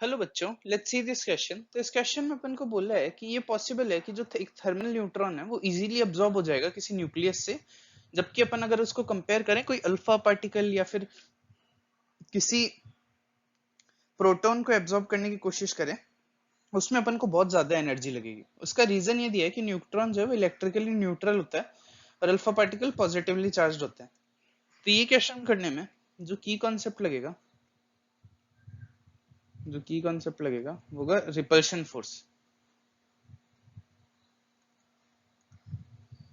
Hello बच्चों, let's see this question. तो इस क्वेश्चन में अपन को बोला है कि ये पॉसिबल है कि जो एक थर्मल न्यूट्रॉन है वो इजीली अब्सॉर्ब हो जाएगा किसी न्यूक्लियस से, जबकि अपन अगर उसको कंपेयर करें कोई अल्फा पार्टिकल या फिर किसी प्रोटॉन को एब्सॉर्ब करने की कोशिश करें, उसमें अपन को बहुत ज्यादा एनर्जी लगेगी। उसका रीजन ये दिया है कि न्यूट्रॉन जो है वो इलेक्ट्रिकली न्यूट्रल होता है और अल्फा पार्टिकल पॉजिटिवली चार्ज होता है। तो ये क्वेश्चन करने में जो की कॉन्सेप्ट लगेगा जो की कॉन्सेप्ट लगेगा वो होगा रिपल्शन फोर्स।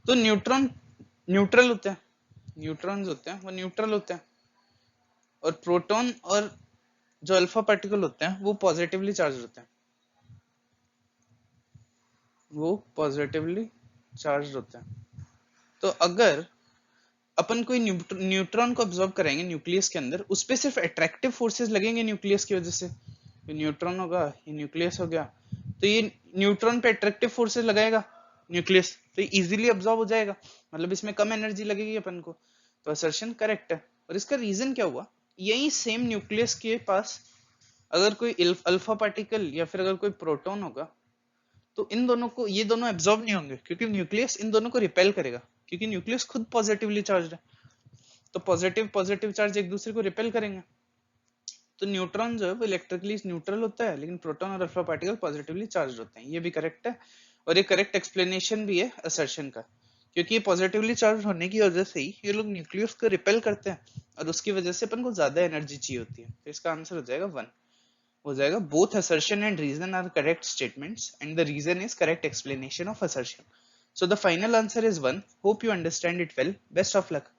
तो न्यूट्रॉन न्यूट्रल होते हैं, न्यूट्रॉन्स होते हैं वो न्यूट्रल होते हैं, और प्रोटॉन और जो अल्फा पार्टिकल होते हैं वो पॉजिटिवली चार्ज होते हैं। वो पॉजिटिवली चार्ज होते हैं। तो अगर अपन कोई न्यूट्रॉन को ऑब्जर्व करेंगे न्यूक्लियस के अंदर, उस पे सिर्फ अट्रैक्टिव फोर्सेस लगेंगे न्यूक्लियस की वजह से। ये न्यूट्रॉन होगा, ये न्यूक्लियस हो गया, तो ये न्यूट्रॉन पे अट्रैक्टिव फोर्सेस लगाएगा न्यूक्लियस, तो इजीली अब्सॉर्ब हो जाएगा। मतलब इसमें कम एनर्जी लगेगी अपन को। तो असर्शन करेक्ट है। और इसका रीजन क्या हुआ, यही सेम न्यूक्लियस के पास अगर कोई अल्फा पार्टिकल या फिर अगर कोई प्रोटॉन होगा, तो इन दोनों को, ये दोनों एब्जॉर्ब नहीं होंगे क्योंकि न्यूक्लियस इन दोनों को रिपेल करेगा, क्योंकि न्यूक्लियस खुद पॉजिटिवली चार्ज है। तो पॉजिटिव पॉजिटिव चार्ज एक दूसरे को रिपेल करेंगे। तो न्यूट्रॉन जो है वो इलेक्ट्रिकली न्यूट्रल होता है, लेकिन प्रोटॉन और अल्फा पार्टिकल पॉजिटिवली चार्ज होते हैं। ये भी करेक्ट है, और ये करेक्ट एक्सप्लेनेशन भी है असर्शन का, क्योंकि ये पॉजिटिवली चार्ज होने की वजह से ही ये लोग न्यूक्लियस को रिपेल करते हैं, और उसकी वजह से अपन को ज्यादा एनर्जी चाहिए होती है। तो इसका आंसर हो जाएगा 1, हो जाएगा both assertion and reason are correct statements and the reason is correct explanation of assertion. So the final answer is 1. Hope you understand it well. Best of luck.